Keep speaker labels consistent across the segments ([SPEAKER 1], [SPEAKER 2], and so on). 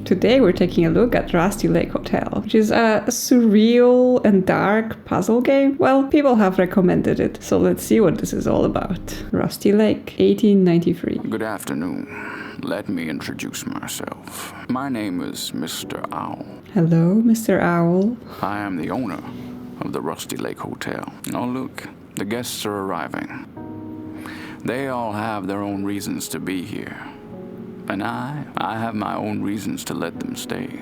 [SPEAKER 1] Today we're taking a look at RustyLakeHotel, which is a surreal and dark puzzle game. Well, people have recommended it, so let's see what this is all about. Rusty Lake, 1893.
[SPEAKER 2] Good afternoon. Let me introduce myself. My name is Mr. Owl.
[SPEAKER 1] Hello, Mr. Owl.
[SPEAKER 2] I am the owner of the Rusty Lake Hotel. Oh, look, the guests are arriving. They all have their own reasons to be here. And I have my own reasons to let them stay.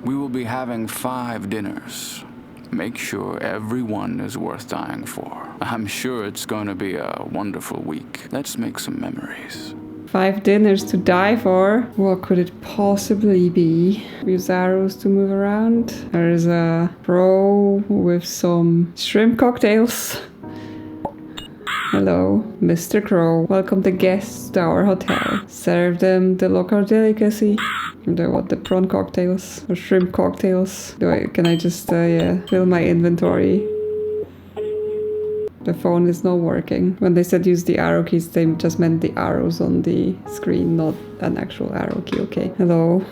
[SPEAKER 2] We will be having 5 dinners. Make sure everyone is worth dying for. I'm sure it's going to be a wonderful week. Let's make some memories.
[SPEAKER 1] 5 dinners to die for? What could it possibly be? Use arrows to move around. There's a crow with some shrimp cocktails. Hello, Mr. Crow. Welcome the guests to our hotel. Serve them the local delicacy. The prawn cocktails or shrimp cocktails. Can I just fill my inventory? The phone is not working. When they said use the arrow keys, they just meant the arrows on the screen, not an actual arrow key. Okay. Hello.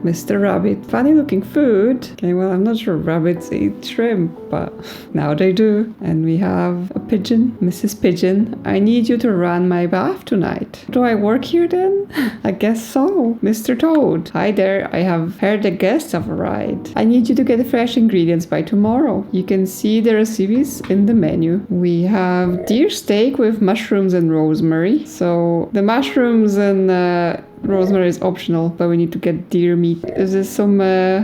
[SPEAKER 1] Mr. Rabbit. Funny looking food. Okay, well, I'm not sure rabbits eat shrimp, but now they do. And we have a pigeon. Mrs. Pigeon, I need you to run my bath tonight. Do I work here then? I guess so. Mr. Toad. Hi there. I have heard the guests have arrived. I need you to get fresh ingredients by tomorrow. You can see the recipes in the menu. We have deer steak with mushrooms and rosemary. So the mushrooms and rosemary is optional, but we need to get deer meat. Is this some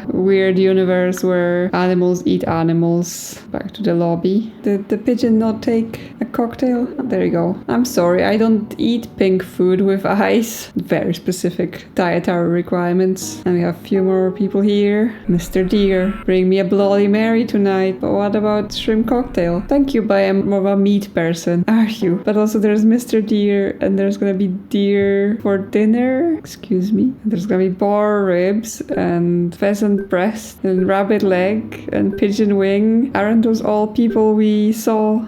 [SPEAKER 1] weird universe where animals eat animals? Back to the lobby. Did the pigeon not take a cocktail? There you go. I'm sorry, I don't eat pink food with ice. Very specific dietary requirements. And we have a few more people here. Mr. Deer, bring me a Bloody Mary tonight. But what about shrimp cocktail? Thank you, but I'm more of a meat person. Are you? But also there's Mr. Deer, and there's gonna be deer for dinner. Excuse me. There's gonna be boar ribs and pheasant breast and rabbit leg and pigeon wing. Aren't those all people we saw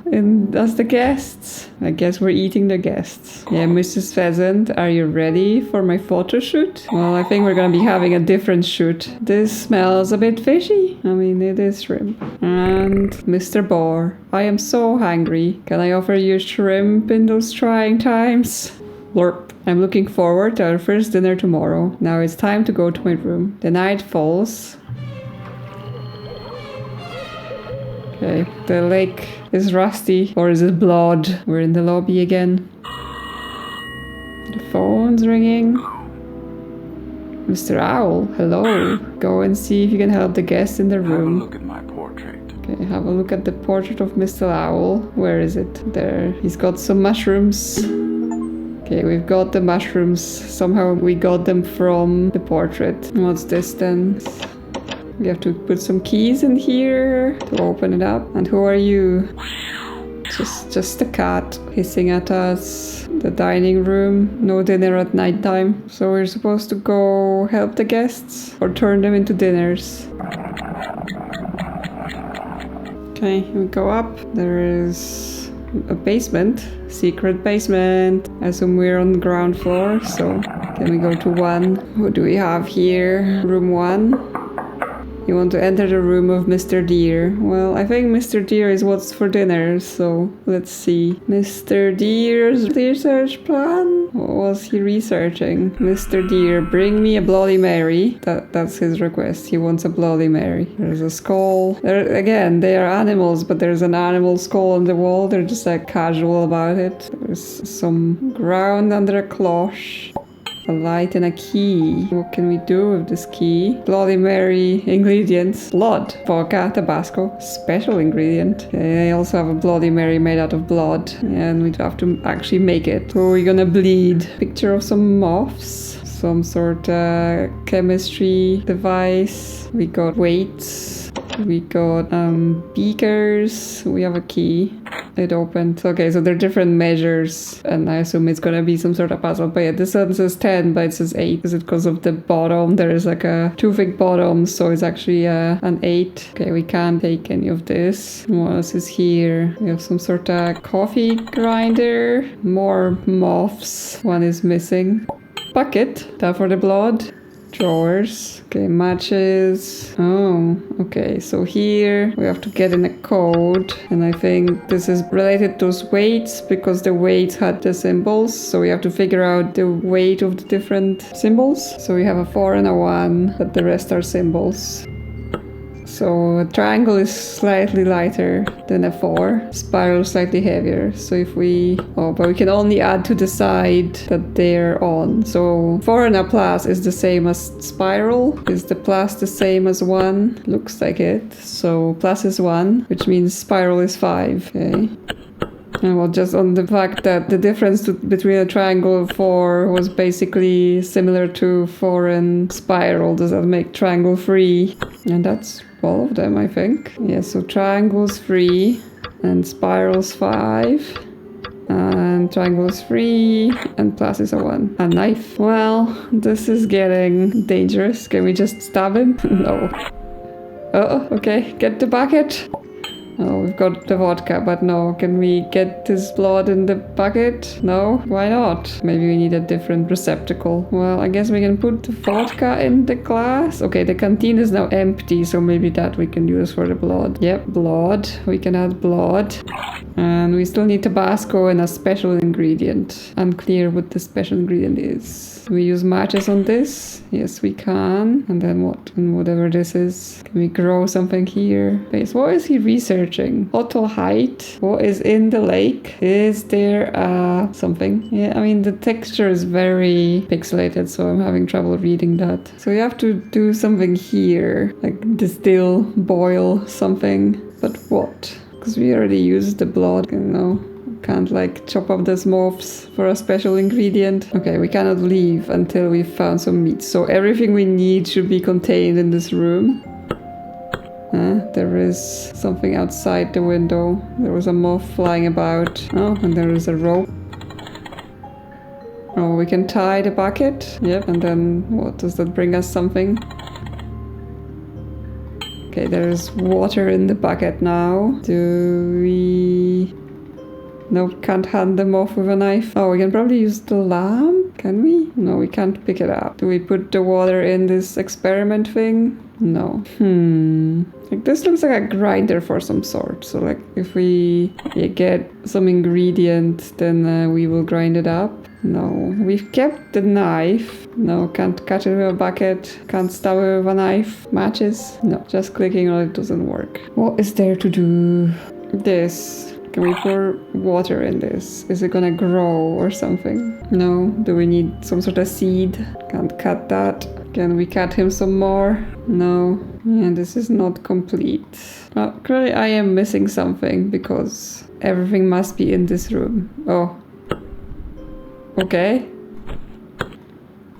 [SPEAKER 1] as the guests? I guess we're eating the guests. Yeah, Mrs. Pheasant, are you ready for my photo shoot? Well, I think we're gonna be having a different shoot. This smells a bit fishy. I mean, it is shrimp. And Mr. Boar, I am so hungry. Can I offer you shrimp in those trying times? Lurp. I'm looking forward to our first dinner tomorrow. Now it's time to go to my room. The night falls. Okay, the lake is rusty. Or is it blood? We're in the lobby again. The phone's ringing. Mr. Owl, hello. Go and see if you can help the guests in the room.
[SPEAKER 2] Have a look at my portrait.
[SPEAKER 1] Okay, have a look at the portrait of Mr. Owl. Where is it? There. He's got some mushrooms. Okay, we've got the mushrooms. Somehow we got them from the portrait. What's this then? We have to put some keys in here to open it up. And who are you? Just a cat hissing at us. The dining room. No dinner at nighttime. So we're supposed to go help the guests or turn them into dinners. Okay, we go up. There is a basement. Secret basement. I assume we're on the ground floor, so can we go to 1? What do we have here? Room 1. You want to enter the room of Mr. Deer. Well, I think Mr. Deer is what's for dinner, so let's see. Mr. Deer's research plan? What was he researching? Mr. Deer, bring me a Bloody Mary. That's his request. He wants a Bloody Mary. There's a skull. Again, they are animals, but there's an animal skull on the wall. They're just like casual about it. There's some ground under a cloche. A light and a key. What can we do with this key? Bloody Mary ingredients. Blood. Vodka, Tabasco. Special ingredient. Okay, I also have a Bloody Mary made out of blood. And we have to actually make it. So we're gonna bleed. Picture of some moths. Some sort of chemistry device. We got weights. We got beakers. We have a key. It opened. Okay, so there are different measures, and I assume it's gonna be some sort of puzzle. But yeah, this one says 10, but it says 8. Is it because of the bottom? There is like a 2 thick bottom, so it's actually an 8. Okay, we can't take any of this. What else is here? We have some sort of coffee grinder. More moths. One is missing. Bucket. That for the blood. Drawers. Okay, matches. Oh, okay. So here we have to get in a code. And I think this is related to those weights because the weights had the symbols. So we have to figure out the weight of the different symbols. So we have a 4 and a 1, but the rest are symbols. So a triangle is slightly lighter than a 4, spiral slightly heavier. So if we... Oh, but we can only add to the side that they're on. So 4 and a plus is the same as spiral. Is the plus the same as 1? Looks like it. So plus is 1, which means spiral is 5. Okay. And well, just on the fact that the difference between a triangle and 4 was basically similar to 4 and spiral, does that make triangle 3? And that's all of them, I think. Yeah, so triangle's 3 and spiral's 5. And triangle's 3 and plus is a 1. A knife. Well, this is getting dangerous. Can we just stab him? No. Oh, okay. Get the bucket. Oh, we've got the vodka, but no. Can we get this blood in the bucket? No? Why not? Maybe we need a different receptacle. Well, I guess we can put the vodka in the glass. Okay, the canteen is now empty, so maybe that we can use for the blood. Yep, blood. We can add blood. And we still need Tabasco and a special ingredient. Unclear what the special ingredient is. We use matches on this? Yes, we can. And then what? And whatever this is. Can we grow something here? Base. What is he researching? Hotel height. What is in the lake? Is there something? Yeah, I mean, the texture is very pixelated, so I'm having trouble reading that. So we have to do something here. Like distill, boil something. But what? Because we already used the blood, you know. Can't like chop up the moths for a special ingredient. Okay, we cannot leave until we've found some meat. So everything we need should be contained in this room. There is something outside the window. There was a moth flying about. Oh, and there is a rope. Oh, we can tie the bucket. Yep, and then what? Does that bring us something? Okay, there is water in the bucket now. Do we... Nope, can't hand them off with a knife. Oh, we can probably use the lamp. Can we? No, we can't pick it up. Do we put the water in this experiment thing? No. Like this looks like a grinder for some sort. So like if we get some ingredient, then we will grind it up. No. We've kept the knife. No, can't cut it with a bucket. Can't stab it with a knife. Matches? No. Just clicking on it doesn't work. What is there to do? This. Can we pour water in this? Is it gonna grow or something? No. Do we need some sort of seed? Can't cut that. Can we cut him some more? No. Yeah, this is not complete. Well, clearly I am missing something because everything must be in this room. Oh. Okay.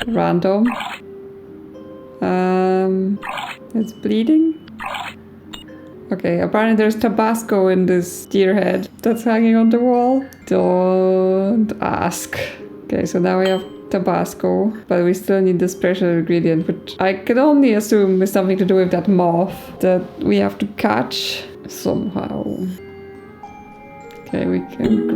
[SPEAKER 1] Random. It's bleeding. Okay, apparently there's Tabasco in this deer head that's hanging on the wall. Don't ask. Okay, so now we have Tabasco, but we still need the special ingredient, which I can only assume is something to do with that moth that we have to catch somehow. Okay, we can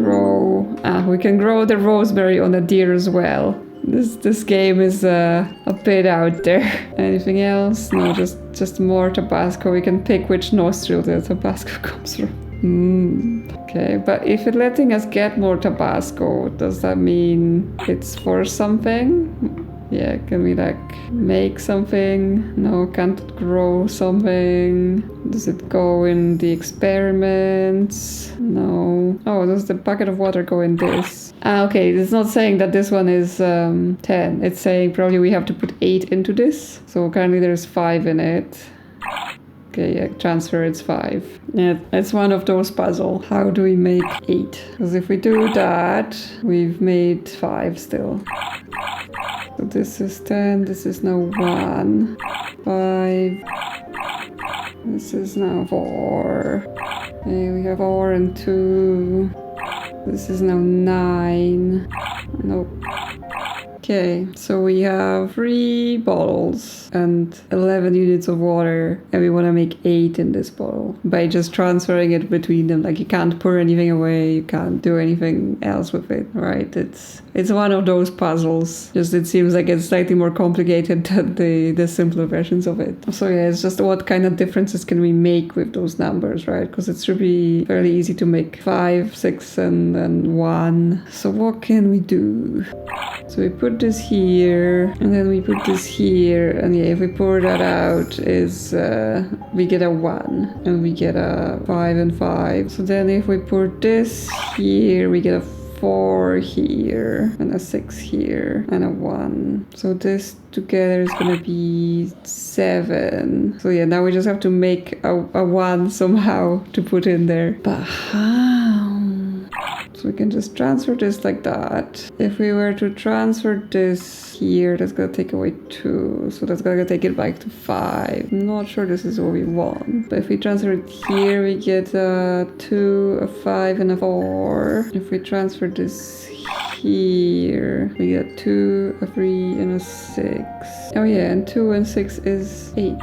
[SPEAKER 1] grow the rosemary on a deer as well. This game is a bit out there. Anything else? No, just more Tabasco. We can pick which nostril the Tabasco comes from. Okay, but if it's letting us get more Tabasco, does that mean it's for something? Yeah, can we like make something? No, can't grow something. Does it go in the experiments? No. Oh, does the bucket of water go in this? Okay, it's not saying that this one is 10. It's saying probably we have to put 8 into this. So currently there's 5 in it. Okay, yeah, transfer it's 5. Yeah, it's one of those puzzles. How do we make 8? Because if we do that, we've made 5 still. So this is 10, this is now 1, 5, this is now 4. Okay, we have 4 and 2. This is now 9. Nope. Okay, so we have 3 bottles and 11 units of water, and we want to make 8 in this bottle by just transferring it between them. Like, you can't pour anything away, you can't do anything else with it, right? It's one of those puzzles. Just it seems like it's slightly more complicated than the simpler versions of it. So yeah, it's just what kind of differences can we make with those numbers, right? Because it should be fairly easy to make 5, 6, and 1. So what can we do? So we put this here, and then we put this here, and yeah, if we pour that out, we get a 1, and we get a 5 and 5. So then if we pour this here, we get a 4 here, and a 6 here, and a 1. So this together is gonna be 7. So yeah, now we just have to make a 1 somehow to put in there. But how? So we can just transfer this like that. If we were to transfer this here, that's gonna take away 2. So that's gonna take it back to 5. I'm not sure this is what we want. But if we transfer it here, we get a 2, a 5, and a 4. If we transfer this here, we get 2, a 3, and a 6. Oh yeah, and 2 and 6 is 8.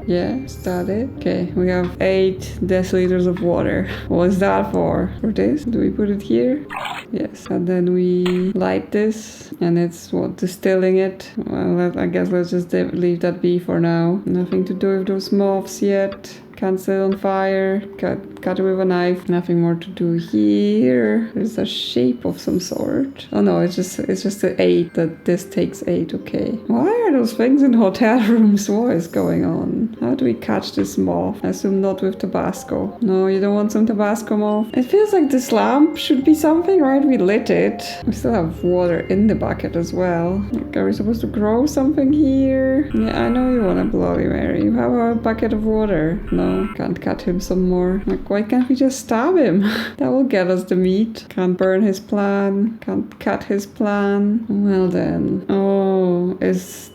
[SPEAKER 1] Yeah, is that it? Okay, we have 8 deciliters of water. What is that for? For this? Do we put it here? Yes, and then we light this, and it's what, distilling it? Well, I guess let's just leave that be for now. Nothing to do with those moths yet. Can't set on fire. Cut it with a knife. Nothing more to do here. There's a shape of some sort. Oh no, it's just the 8. That this takes 8. Okay. Why are those things in hotel rooms? What is going on? How do we catch this moth? I assume not with Tabasco. No, you don't want some Tabasco moth. It feels like this lamp should be something, right? We lit it. We still have water in the bucket as well. Like, are we supposed to grow something here? Yeah, I know you want a Bloody Mary. You have a bucket of water. No. Can't cut him some more. Like, why can't we just stab him? That will get us the meat. Can't burn his plan. Can't cut his plan. Well then. Oh, is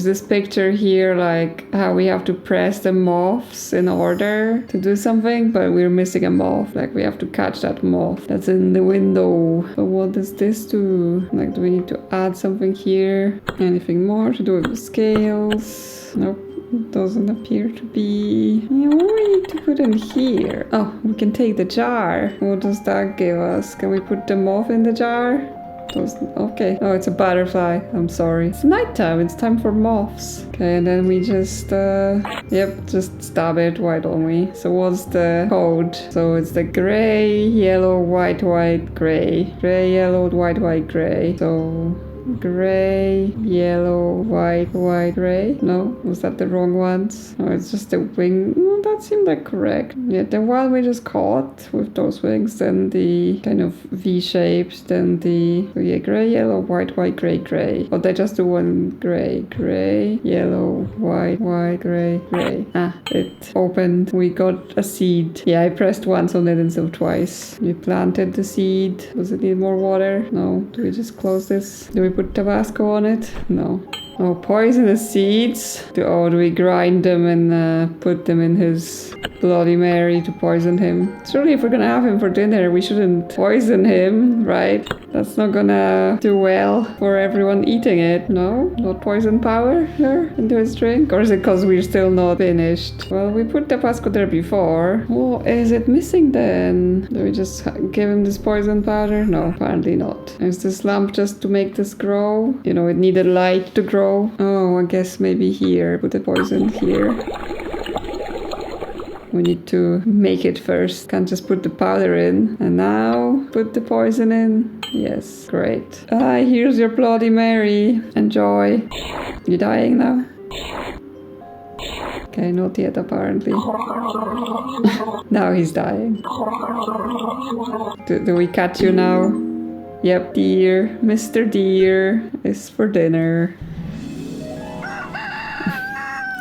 [SPEAKER 1] this picture here like how we have to press the moths in order to do something, but we're missing a moth. Like, we have to catch that moth that's in the window. But what does this do? Like, do we need to add something here? Anything more to do with the scales? Nope. It doesn't appear to be. Yeah, what do we need to put in here? Oh, we can take the jar. What does that give us? Can we put the moth in the jar? Okay. Oh, it's a butterfly. I'm sorry. It's nighttime. It's time for moths. Okay, and then we just, just stab it. Why don't we? So what's the code? So it's the gray, yellow, white, white, gray. Gray, yellow, white, white, gray. So gray, yellow, white, white, gray. No, was that the wrong ones? No, it's just the wing. No, that seemed like correct. Yeah, the one we just caught with those wings, then the kind of V shapes, then the gray, yellow, white, white, gray, gray. Or they just do one gray, gray, yellow, white, white, gray, gray. Ah, it opened. We got a seed. Yeah, I pressed once on it instead of twice. We planted the seed. Does it need more water? No. Do we just close this? Do we put Tabasco on it? No. Oh, poisonous seeds. Do we grind them and put them in his Bloody Mary to poison him? Surely if we're gonna have him for dinner, we shouldn't poison him, right? That's not gonna do well for everyone eating it, no? Not poison powder into his drink? Or is it because we're still not finished? Well, we put Tabasco there before. What is it missing then? Do we just give him this poison powder? No, apparently not. Is this lamp just to make this grow? You know, it needed light to grow. Oh, I guess maybe here. Put the poison here. We need to make it first. Can't just put the powder in. And now put the poison in. Yes, great. Here's your Bloody Mary. Enjoy. You dying now? Okay, not yet apparently. Now he's dying. Do we catch you now? Yep, deer. Mr. Deer is for dinner.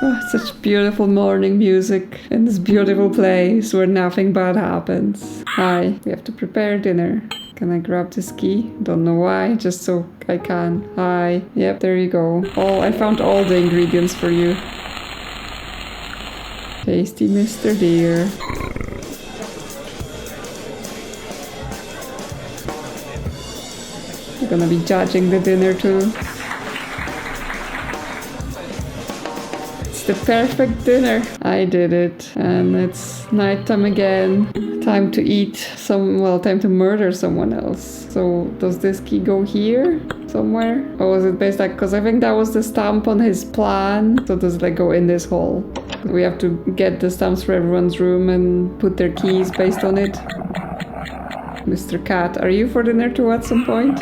[SPEAKER 1] Oh, such beautiful morning music in this beautiful place where nothing bad happens. Hi, we have to prepare dinner. Can I grab this key? Don't know why, just so I can. Hi. Yep, there you go. Oh, I found all the ingredients for you. Tasty Mr. Deer. gonna be judging the dinner too. It's the perfect dinner. I did it. And it's nighttime again. Time to eat time to murder someone else. So does this key go here somewhere? Or is it based like, because I think that was the stamp on his plan. So does it like go in this hole? We have to get the stamps for everyone's room and put their keys based on it. Mr. Cat, are you for dinner too at some point?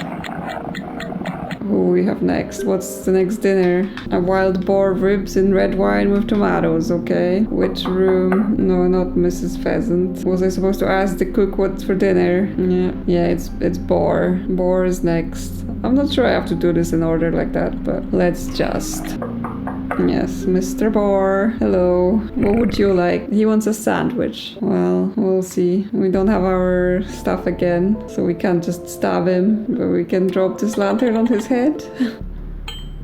[SPEAKER 1] Who we have next? What's the next dinner? A wild boar ribs in red wine with tomatoes, okay. Which room? No, not Mrs. Pheasant. Was I supposed to ask the cook what's for dinner? Yeah, it's boar. Boar is next. I'm not sure I have to do this in order like that, but let's just... Yes, Mr. Boar. Hello. What would you like? He wants a sandwich. Well, we'll see. We don't have our stuff again, so we can't just stab him, but we can drop this lantern on his head.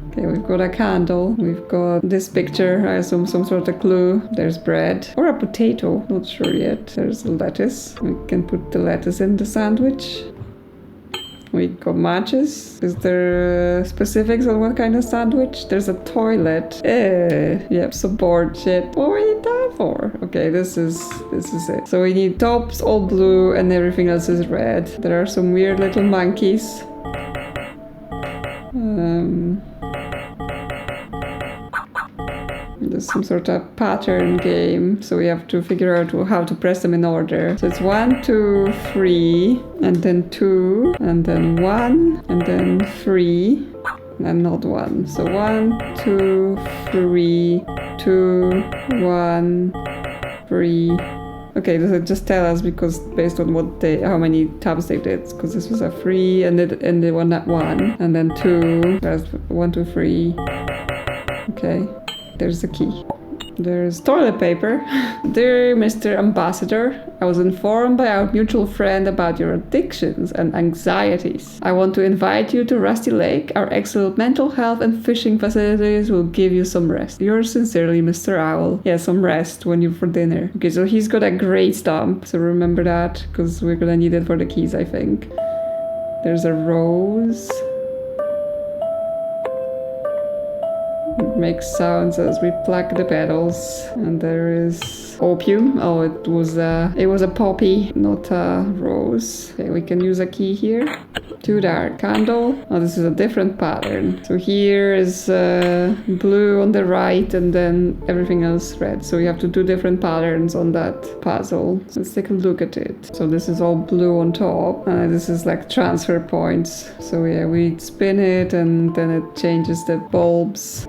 [SPEAKER 1] Okay, we've got a candle. We've got this picture. I assume some sort of clue. There's bread. Or a potato. Not sure yet. There's lettuce. We can put the lettuce in the sandwich. We got matches. Is there specifics on what kind of sandwich? There's a toilet. Yep, so bored shit. What were you that for? Okay, this is it. So we need tops all blue and everything else is red. There are some weird little monkeys. There's some sort of pattern game, so we have to figure out how to press them in order. So it's 1, 2, 3, and then 2, and then 1, and then 3, and not 1. So 1, 2, 3, 2, 1, 3. Okay, does it just tell us because based on how many tabs they did? Because this was a 3 and the one at 1, and then 2. That's 1, 2, 3. Okay. There's the key. There's toilet paper. Dear Mr. Ambassador, I was informed by our mutual friend about your addictions and anxieties. I want to invite you to Rusty Lake. Our excellent mental health and fishing facilities will give you some rest. Yours sincerely, Mr. Owl. Yeah, some rest when you're for dinner. Okay, so he's got a great stamp, so remember that, because we're gonna need it for the keys, I think. There's a rose. It makes sounds as we pluck the petals, and there is opium. Oh, it was a poppy, not a rose. Okay, we can use a key here. Too dark. Candle. Oh, this is a different pattern. So here is blue on the right, and then everything else red. So we have to do different patterns on that puzzle. Let's take a look at it. So this is all blue on top. This is like transfer points. So yeah, we spin it, and then it changes the bulbs.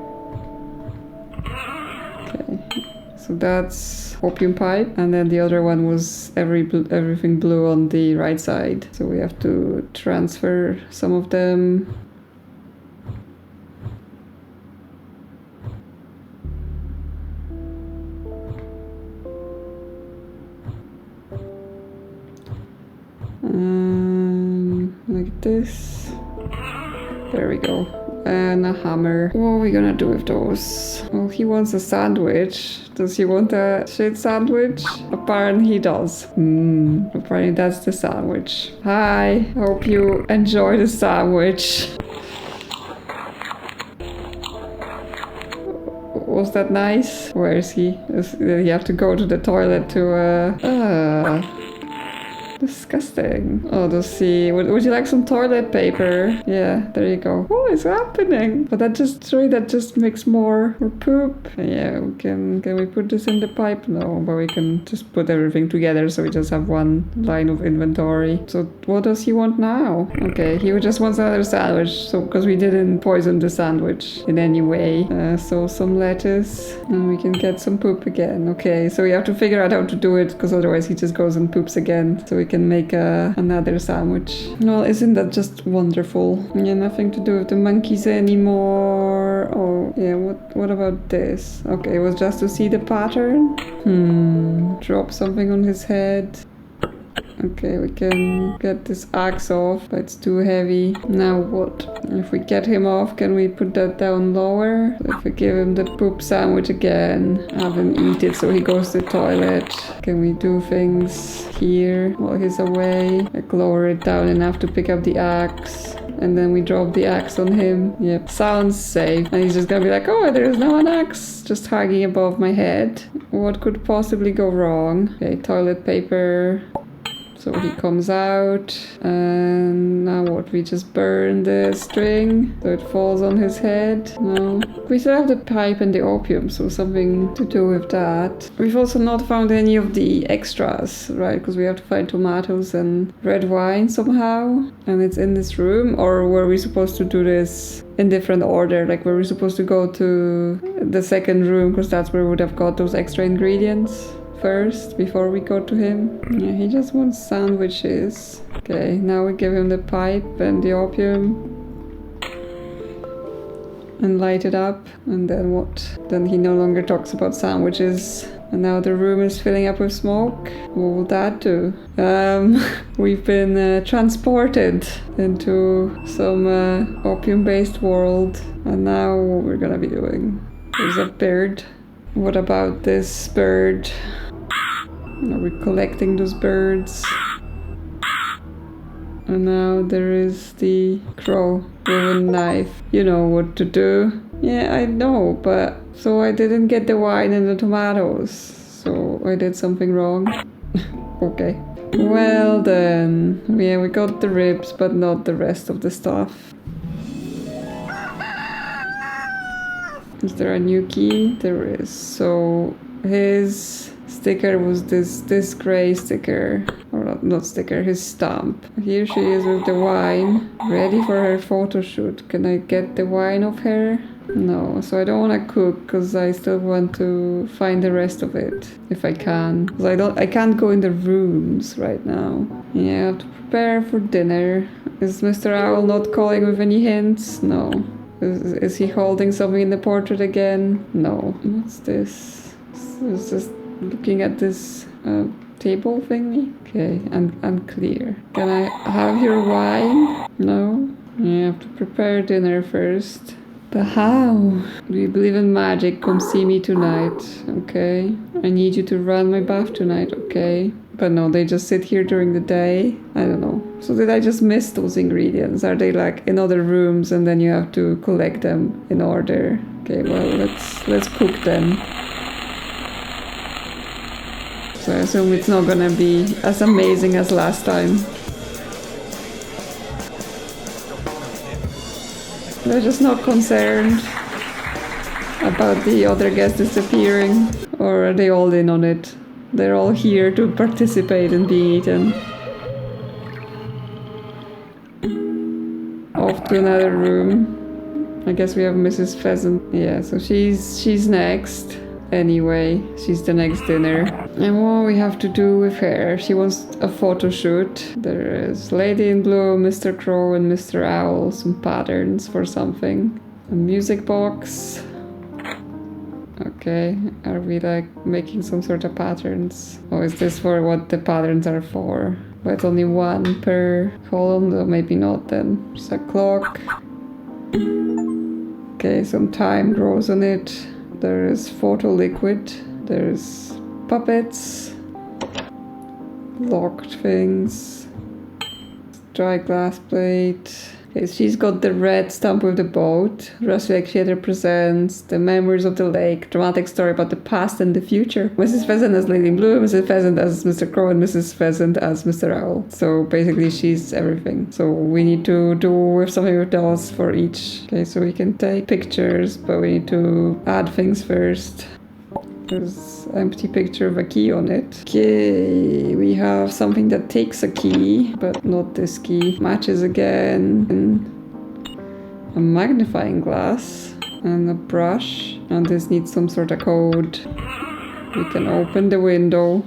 [SPEAKER 1] So that's opium pipe, and then the other one was everything blue on the right side. So we have to transfer some of them. Like this. There we go. And a hammer. What are we gonna do with those? Well, he wants a sandwich. Does he want a shit sandwich? Apparently he does. Apparently that's the sandwich. Hi, hope you enjoy the sandwich. Was that nice? Where is he? Did he have to go to the toilet to disgusting. Oh, does he... Would you like some toilet paper? Yeah, there you go. What is happening? But that just makes more poop. Yeah, can we put this in the pipe? No, but we can just put everything together so we just have one line of inventory. So what does he want now? Okay, he just wants another sandwich. So because we didn't poison the sandwich in any way. So some lettuce, and we can get some poop again. Okay, so we have to figure out how to do it, because otherwise he just goes and poops again. So we can make another sandwich. Well, isn't that just wonderful? Yeah, nothing to do with the monkeys anymore. Oh, yeah, what about this? Okay, it was just to see the pattern. Drop something on his head. Okay, we can get this axe off, but it's too heavy. Now what? If we get him off, can we put that down lower? If we give him the poop sandwich again, have him eat it so he goes to the toilet. Can we do things here while he's away? Like lower it down enough to pick up the axe. and then we drop the axe on him. Yep, sounds safe. And he's just gonna be like, oh, there's no an axe just hanging above my head. What could possibly go wrong? Okay, toilet paper. So he comes out, and now what? We just burn the string so it falls on his head. No. We still have the pipe and the opium, so something to do with that. We've also not found any of the extras, right? Because we have to find tomatoes and red wine somehow. And it's in this room, or were we supposed to do this in different order? Like, were we supposed to go to the second room, because that's where we would have got those extra ingredients first before we go to him? Yeah, he just wants sandwiches. Okay, now we give him the pipe and the opium and light it up, and then what? Then he no longer talks about sandwiches, and now the room is filling up with smoke. What will that do? We've been transported into some opium-based world, and now what we're gonna be doing? There's a bird. What about this bird? Are we collecting those birds? And now there is the crow with a knife. You know what to do. Yeah, I know, but so I didn't get the wine and the tomatoes. So I did something wrong. Okay. Well then. Yeah, we got the ribs, but not the rest of the stuff. Is there a new key? There is. So his sticker was this gray sticker, or not sticker, his stamp. Here she is with the wine, ready for her photo shoot. Can I get the wine off her? No, so I don't want to cook because I still want to find the rest of it if I can. Because I can't go in the rooms right now. Yeah, I have to prepare for dinner. Is Mr. Owl not calling with any hints? No. Is he holding something in the portrait again? No. What's this? It's just looking at this table thingy. Okay, and unclear. Can I have your wine? No. You have to prepare dinner first. But how? Do you believe in magic? Come see me tonight. Okay. I need you to run my bath tonight. Okay. But no, they just sit here during the day. I don't know. So did I just miss those ingredients? Are they like in other rooms and then you have to collect them in order? Okay, well, let's cook them. So I assume it's not gonna be as amazing as last time. They're just not concerned about the other guests disappearing, or are they all in on it? They're all here to participate in being eaten. Off to another room. I guess we have Mrs. Pheasant. Yeah, so she's next. Anyway, she's the next dinner. And what we have to do with her? She wants a photo shoot. There is Lady in Blue, Mr. Crow, and Mr. Owl. Some patterns for something. A music box. Okay, are we like making some sort of patterns? Or is this for what the patterns are for? But it's only one per column, so maybe not then. There's a clock. Okay, some time grows on it. There is photo liquid. There's puppets. Locked things. Dry glass plate. Okay, she's got the red stamp with the boat. RustyLake Theatre presents The Memories of the Lake, dramatic story about the past and the future. Mrs. Pheasant as Lady in Blue, Mrs. Pheasant as Mr. Crow, and Mrs. Pheasant as Mr. Owl. So basically she's everything. So we need to do with something with dolls for each. Okay, so we can take pictures, but we need to add things first. There's an empty picture of a key on it. Okay, we have something that takes a key, but not this key. Matches again. A magnifying glass and a brush. And this needs some sort of code. We can open the window.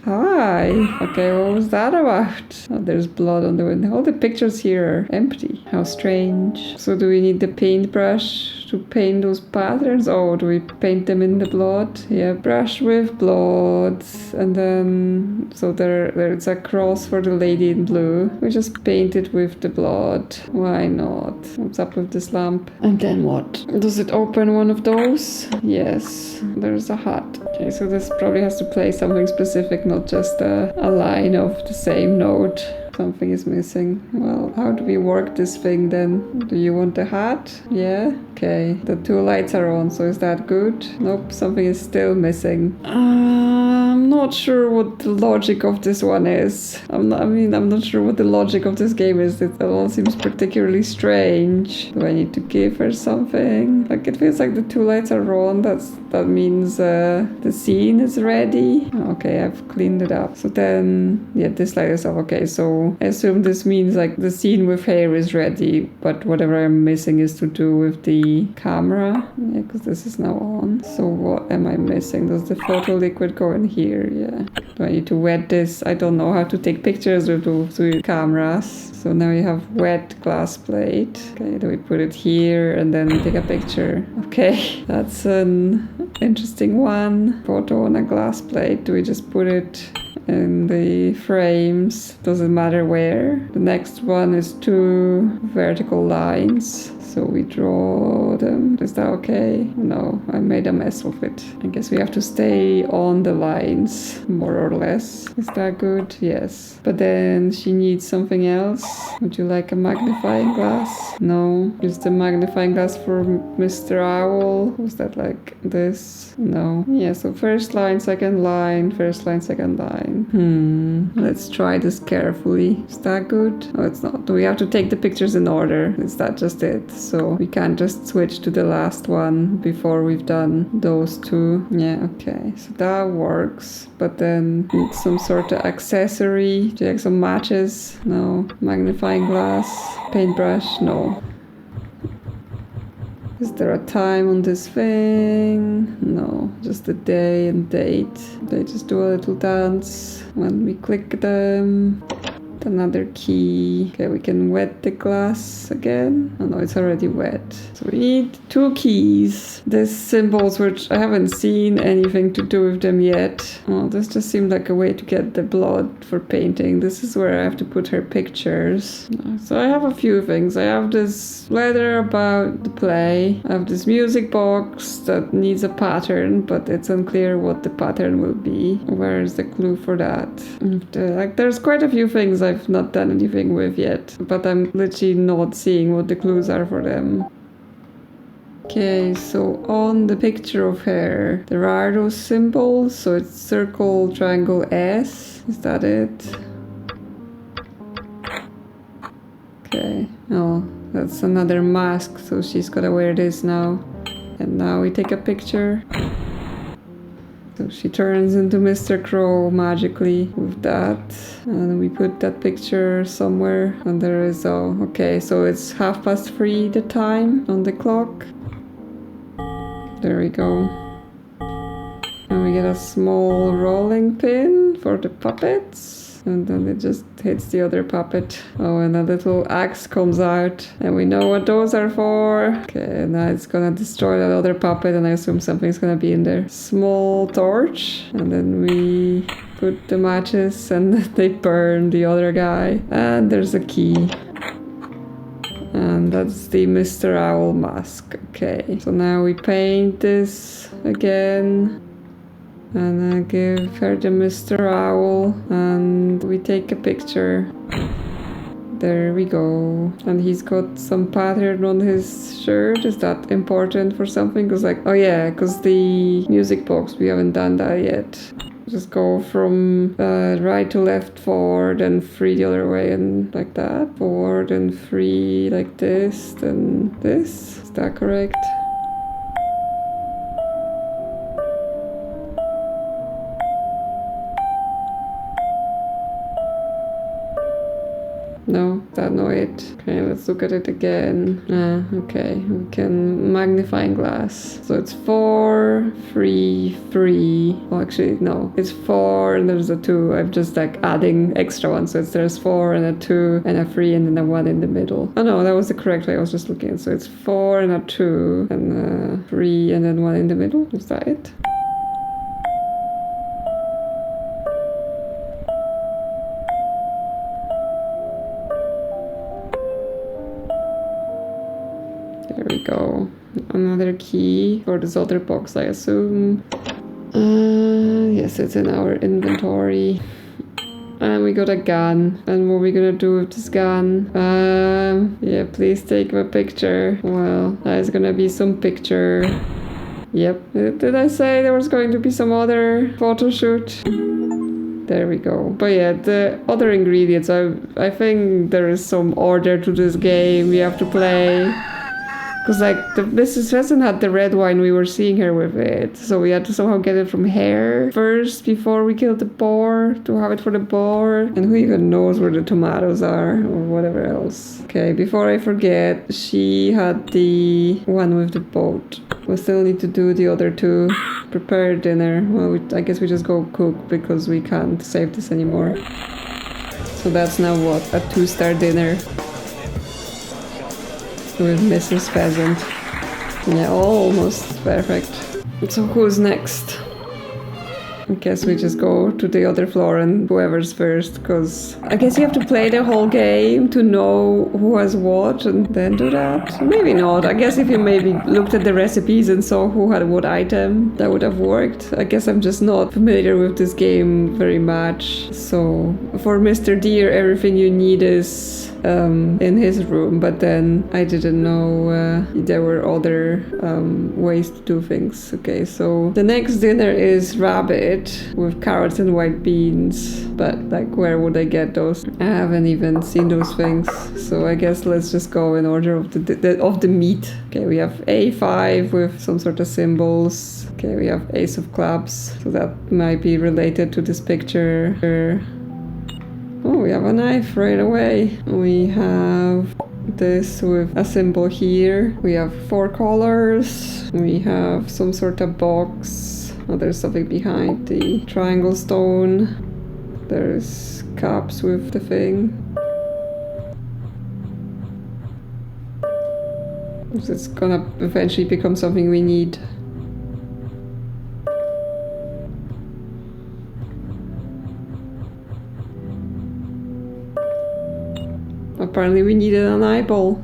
[SPEAKER 1] Hi. Okay, what was that about? Oh, there's blood on the window. All the pictures here are empty. How strange. So do we need the paintbrush to paint those patterns? Oh, do we paint them in the blood? Yeah, brush with blood. And then, so there's a cross for the Lady in Blue. We just paint it with the blood. Why not? What's up with this lamp? And then what? Does it open one of those? Yes, there's a hat. Okay, so this probably has to play something specific, not just a line of the same note. Something is missing. Well, how do we work this thing then? Do you want the hat? Yeah? Okay. The 2 lights are on, so is that good? Nope, something is still missing. I'm not sure what the logic of this one is. I'm not sure what the logic of this game is. It all seems particularly strange. Do I need to give her something? Like, it feels like the 2 lights are on. That means the scene is ready. Okay, I've cleaned it up. So then, yeah, this light is off. Okay, so I assume this means like the scene with hair is ready, but whatever I'm missing is to do with the camera. Yeah, because this is now on. So what am I missing? Does the photo liquid go in here? Yeah. Do I need to wet this? I don't know how to take pictures with the cameras. So now you have wet glass plate. Okay, do we put it here and then take a picture? Okay, that's an interesting one. Photo on a glass plate. Do we just put it in the frames? Doesn't matter where. The next one is 2 vertical lines. So we draw them. Is that okay? No, I made a mess of it. I guess we have to stay on the lines, more or less. Is that good? Yes. But then she needs something else. Would you like a magnifying glass? No. Use the magnifying glass for Mr. Owl. Was that like this? No. Yeah, so first line, second line, first line, second line. Let's try this carefully. Is that good? No, it's not. Do we have to take the pictures in order? Is that just it? So we can't just switch to the last one before we've done those 2. Yeah, okay. So that works. But then need some sort of accessory. Do you like some matches? No. Magnifying glass. Paintbrush? No. Is there a time on this thing? No, just the day and date. They just do a little dance when we click them. Another key. Okay, we can wet the glass again. Oh no, it's already wet. So we need 2 keys. These symbols, which I haven't seen anything to do with them yet. Oh, this just seemed like a way to get the blood for painting. This is where I have to put her pictures. So I have a few things. I have this letter about the play. I have this music box that needs a pattern, but it's unclear what the pattern will be. Where is the clue for that? Like, there's quite a few things I've not done anything with yet, but I'm literally not seeing what the clues are for them. Okay, so on the picture of her, there are those symbols, so it's circle, triangle, S. Is that it? Okay, oh, that's another mask, so she's gotta wear this now. And now we take a picture. So she turns into Mr. Crow magically with that. And we put that picture somewhere. And there is, oh, okay, so it's 3:30 the time on the clock. There we go. And we get a small rolling pin for the puppets. And then it just hits the other puppet. Oh, and a little axe comes out. And we know what those are for. Okay, now it's gonna destroy that other puppet, and I assume something's gonna be in there. Small torch. And then we put the matches and they burn the other guy. And there's a key. And that's the Mr. Owl mask. Okay, so now we paint this again. And I give her the Mr. Owl, and we take a picture. There we go. And he's got some pattern on his shirt. Is that important for something? Because like, oh yeah, because the music box, we haven't done that yet. Just go from right to left, forward, and 3 the other way, and like that. Forward and 3 like this, then this. Is that correct? No, that's not it. Okay, let's look at it again. Okay, we can magnifying glass. So it's 4, 3, 3. Oh, actually, no, it's 4 and there's a 2. I'm just like adding extra ones. So there's 4 and a 2 and a 3 and then a 1 in the middle. Oh no, that was the correct way I was just looking. So it's 4 and a 2 and a 3 and then 1 in the middle. Is that it? There we go. Another key for this other box, I assume. Yes, it's in our inventory. And we got a gun. And what are we gonna do with this gun? Yeah, please take my picture. Well, there's gonna be some picture. Yep. Did I say there was going to be some other photo shoot? There we go. But yeah, the other ingredients, I think there is some order to this game we have to play. Because like Mrs. Pheasant had the red wine, we were seeing her with it. So we had to somehow get it from her first before we killed the boar to have it for the boar. And who even knows where the tomatoes are or whatever else. Okay, before I forget, she had the one with the boat. We still need to do the other two. Prepare dinner. Well, I guess we just go cook because we can't save this anymore. So that's now what? A 2-star dinner. With Mrs. Pheasant. Yeah, almost perfect. So who's next? I guess we just go to the other floor and whoever's first, because I guess you have to play the whole game to know who has what and then do that. Maybe not. I guess if you maybe looked at the recipes and saw who had what item, that would have worked. I guess I'm just not familiar with this game very much. So for Mr. Deer, everything you need is in his room, but then I didn't know there were other ways to do things. Okay, so the next dinner is rabbit with carrots and white beans, but like where would I get those? I haven't even seen those things, so I guess let's just go in order of the meat. Okay, we have A5 with some sort of symbols. Okay, we have Ace of Clubs, so that might be related to this picture. Oh, we have a knife right away. We have this with a symbol here. We have 4 colors. We have some sort of box. Oh, there's something behind the triangle stone. There's cups with the thing. It's gonna eventually become something we need. Apparently we needed an eyeball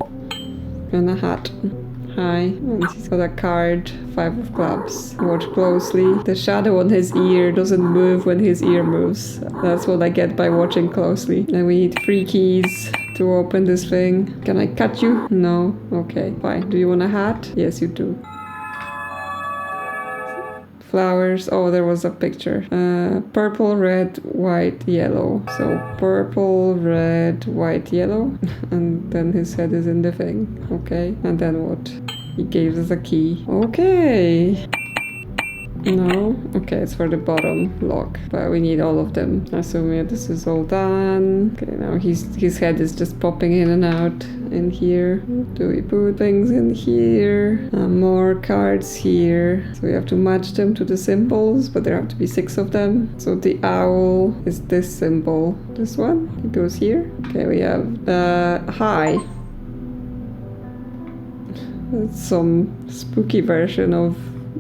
[SPEAKER 1] and a hat. Hi. And he's got a card, 5 of clubs. Watch closely. The shadow on his ear doesn't move when his ear moves. That's what I get by watching closely. And we need 3 keys to open this thing. Can I cut you? No? Okay, fine. Do you want a hat? Yes, you do. Flowers. Oh, there was a picture. Purple, red, white, yellow. So purple, red, white, yellow. And then his head is in the thing. Okay. And then what? He gave us a key. Okay. No? Okay, it's for the bottom lock. But we need all of them. Assuming this is all done. Okay, now his head is just popping in and out in here. Do we put things in here? More cards here. So we have to match them to the symbols, but there have to be 6 of them. So the owl is this symbol. This one? It goes here. Okay, we have hi. That's some spooky version of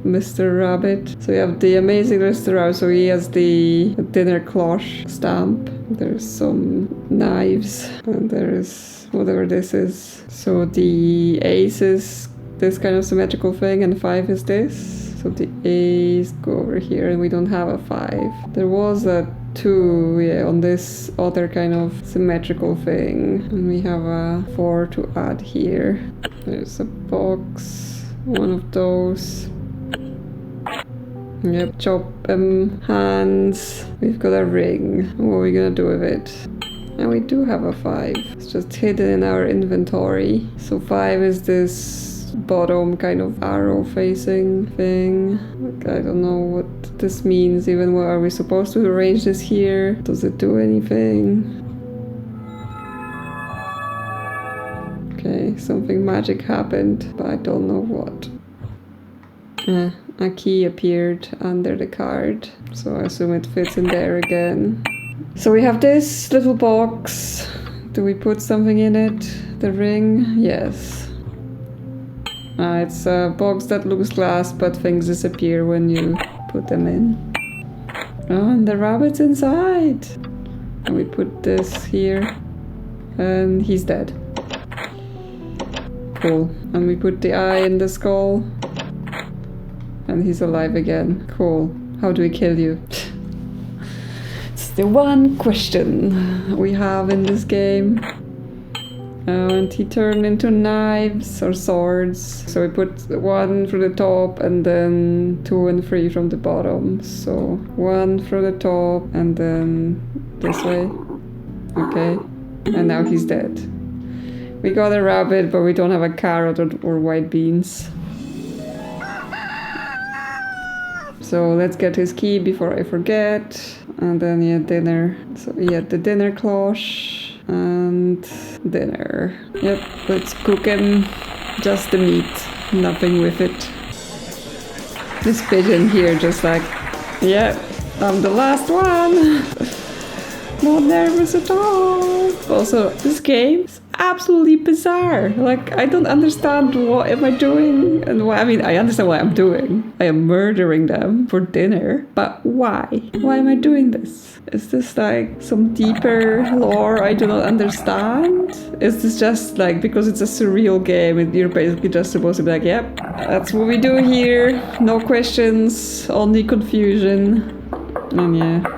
[SPEAKER 1] Mr. Rabbit. So we have the amazing Mr. Rabbit. So he has the dinner cloche stamp. There's some knives and there's whatever this is. So the ace is this kind of symmetrical thing and 5 is this. So the ace go over here and we don't have a 5. There was a 2, yeah, on this other kind of symmetrical thing. And we have a 4 to add here. There's a box, one of those. Yep, chop hands. We've got a ring. What are we gonna do with it? And we do have a 5. It's just hidden in our inventory. So 5 is this bottom kind of arrow facing thing. Like, I don't know what this means even. What are we supposed to arrange this here? Does it do anything? Okay, something magic happened, but I don't know what. A key appeared under the card, so I assume it fits in there again. So we have this little box. Do we put something in it? The ring? Yes. It's a box that looks glass, but things disappear when you put them in. Oh, and the rabbit's inside. And we put this here, and he's dead. Cool. And we put the eye in the skull. And he's alive again. Cool. How do we kill you? The one question we have in this game. And he turned into knives or swords. So we put 1 through the top and then 2 and 3 from the bottom. So 1 through the top and then this way. Okay. And now he's dead. We got a rabbit, but we don't have a carrot or white beans. So let's get his key before I forget. And then yeah, dinner. So he had the dinner cloche. And dinner. Yep, let's cook him just the meat, nothing with it. This pigeon here just like, yeah, I'm the last one. Not nervous at all. Also, this game is absolutely bizarre. Like, I don't understand what am I doing and why. I mean, I understand what I'm doing. I am murdering them for dinner. But why? Why am I doing this? Is this like some deeper lore I do not understand? Is this just like, because it's a surreal game and you're basically just supposed to be like, yep, that's what we do here. No questions, only confusion. And yeah.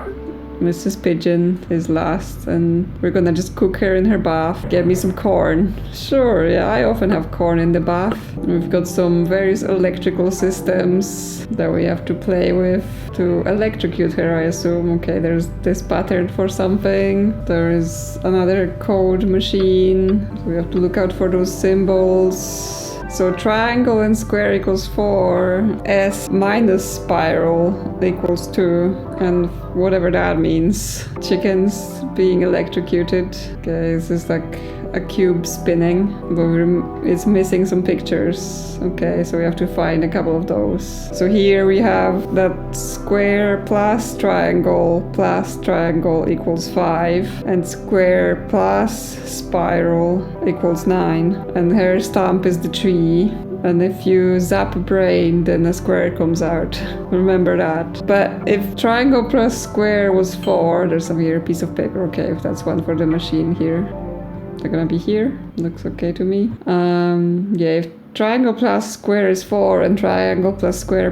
[SPEAKER 1] Mrs. Pigeon is last, and we're gonna just cook her in her bath. Get me some corn. Sure, yeah, I often have corn in the bath. We've got some various electrical systems that we have to play with to electrocute her, I assume. Okay, there's this pattern for something. There is another code machine. We have to look out for those symbols. So triangle and square equals 4, S minus spiral equals 2, and whatever that means. Chickens being electrocuted. Okay, this is like a cube spinning, but it's missing some pictures. Okay, so we have to find a couple of those. So here we have that square plus triangle equals 5, and square plus spiral equals 9, and her stamp is the tree. And if you zap a brain, then a square comes out. Remember that. But if triangle plus square was 4, there's some here, piece of paper. Okay, if that's one for the machine here. They're gonna be here. Looks okay to me. Yeah, if triangle plus square is 4 and triangle plus square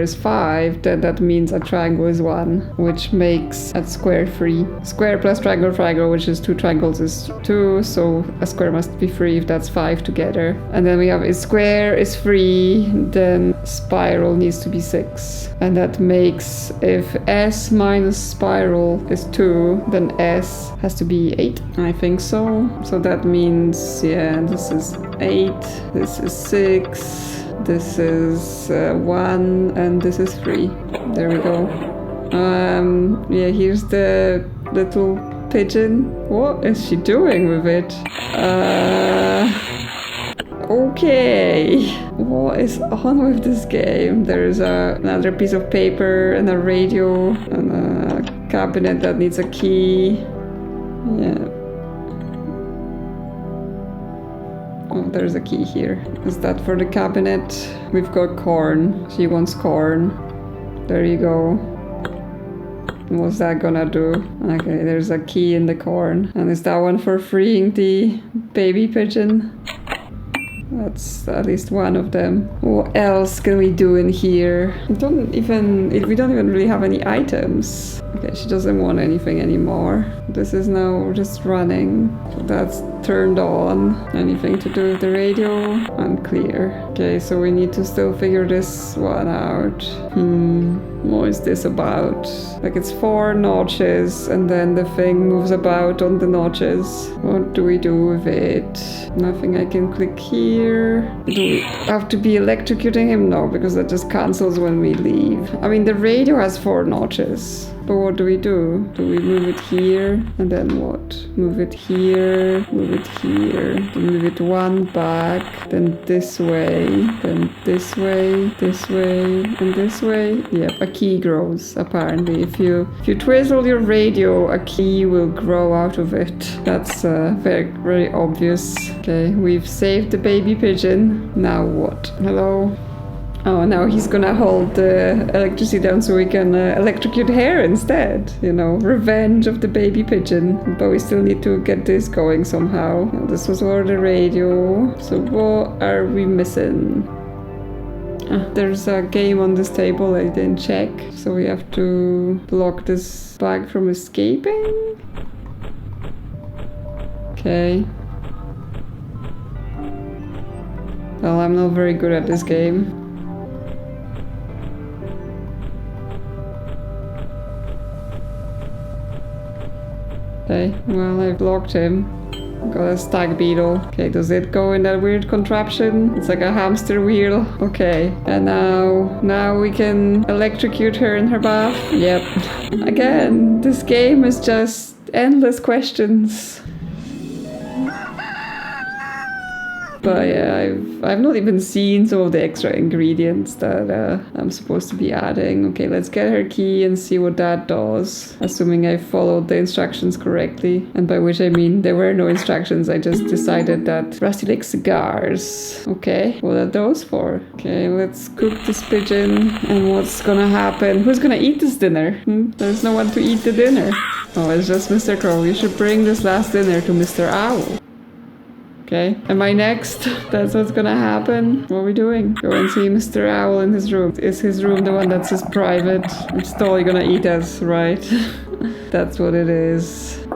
[SPEAKER 1] is 5, then that means a triangle is 1, which makes a square 3. Square plus triangle, which is 2 triangles, is 2, so a square must be 3 if that's 5 together. And then we have if square is 3, then spiral needs to be 6. And that makes, if S minus spiral is 2, then S has to be 8. I think so. So that means, yeah, this is 8, this is 6, this is 1, and this is 3. There we go. Yeah, here's the little pigeon. What is she doing with it? Okay. What is on with this game? There is another piece of paper and a radio and a cabinet that needs a key. Yeah. Oh, there's a key here. Is that for the cabinet? We've got corn. She wants corn. There you go. What's that gonna do? Okay, there's a key in the corn. And is that one for freeing the baby pigeon? That's at least one of them. What else can we do in here? We don't even really have any items. Okay, she doesn't want anything anymore. This is now just running. So that's turned on. Anything to do with the radio? Unclear. Okay, so we need to still figure this one out. What is this about? Like, it's 4 notches and then the thing moves about on the notches. What do we do with it? Nothing I can click here. Do we have to be electrocuting him? No, because that just cancels when we leave. I mean, the radio has 4 notches. But what do? Do we move it here? And then what? Move it here, move it here, then move it 1 back, then this way, then this way, this way, and this way. Yep, a key grows, apparently. If you twizzle your radio, a key will grow out of it. That's very, very obvious. Okay, we've saved the baby pigeon. Now what? Hello? Oh, now he's gonna hold the electricity down so we can electrocute her instead. You know, revenge of the baby pigeon. But we still need to get this going somehow. This was for the radio. So what are we missing? There's a game on this table I didn't check, so we have to block this bag from escaping. Okay. Well, I'm not very good at this game. Okay, well, I blocked him. Got a stag beetle. Okay, does it go in that weird contraption? It's like a hamster wheel. Okay, and now we can electrocute her in her bath. Yep. Again, this game is just endless questions. But yeah, I've not even seen some of the extra ingredients that I'm supposed to be adding. Okay, let's get her key and see what that does. Assuming I followed the instructions correctly. And by which I mean there were no instructions. I just decided that Rusty Lake cigars. Okay, what are those for? Okay, let's cook this pigeon. And what's gonna happen? Who's gonna eat this dinner? There's no one to eat the dinner. Oh, it's just Mr. Crow. You should bring this last dinner to Mr. Owl. Okay, am I next? That's what's gonna happen. What are we doing? Go and see Mr. Owl in his room. Is his room the one that's his private? It's totally gonna eat us, right? That's what it is.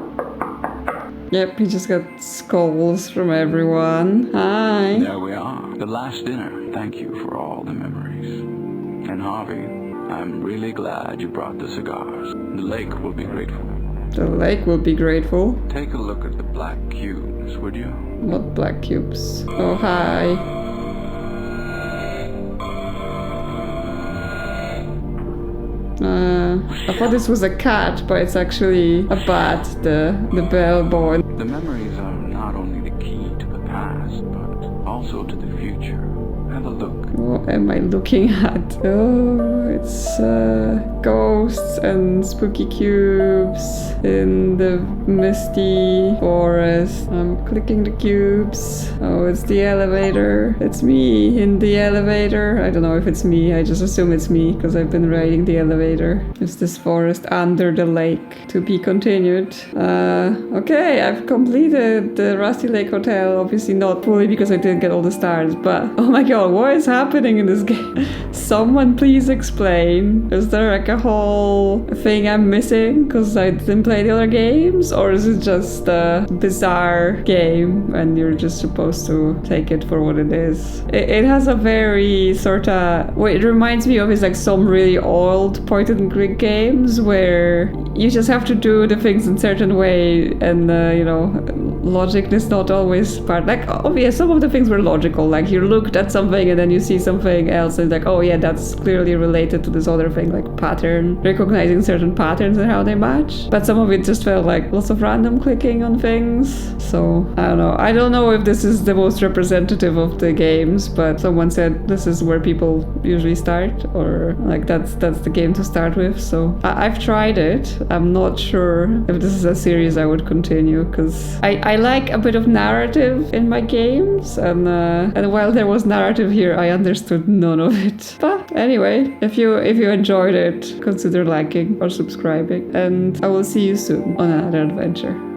[SPEAKER 1] Yep, he just got scolds from everyone. Hi.
[SPEAKER 2] There we are. The last dinner. Thank you for all the memories. And Harvey, I'm really glad you brought the cigars. The lake will be grateful.
[SPEAKER 1] The lake will be grateful.
[SPEAKER 2] Take a look at the black cubes, would you?
[SPEAKER 1] What black cubes? Oh, hi. I thought this was a cat, but it's actually a bat, the bellboy.
[SPEAKER 2] The memories are not only the key to the past, but also to the future. Have a look.
[SPEAKER 1] What am I looking at? Oh, it's ghosts and spooky cubes in the misty forest. I'm clicking the cubes. Oh, it's the elevator. It's me in the elevator. I don't know if it's me. I just assume it's me because I've been riding the elevator. It's this forest under the lake. To be continued. Okay, I've completed the Rusty Lake Hotel. Obviously not fully because I didn't get all the stars, but oh my god, what is happening in this game? Someone please explain. Is there like a whole thing I'm missing because I didn't play the other games? Or is it just a bizarre game and you're just supposed to take it for what it is? It has a very sort of... What it reminds me of is like some really old point-and-click games where you just have to do the things in certain way and, you know, logic is not always part. Like, oh yeah, some of the things were logical. Like you looked at something and then you see something else and like, oh yeah, that's clearly related to this other thing, like pattern, recognizing certain patterns and how they match. But some of it just felt like lots of random clicking on things. So I don't know. I don't know if this is the most representative of the games, but someone said this is where people usually start, or like that's the game to start with. So I've tried it. I'm not sure if this is a series I would continue because I like a bit of narrative in my games, and while there was narrative here, I understood none of it. But anyway, if you enjoyed it, consider liking or subscribing, and I will see you soon on another adventure.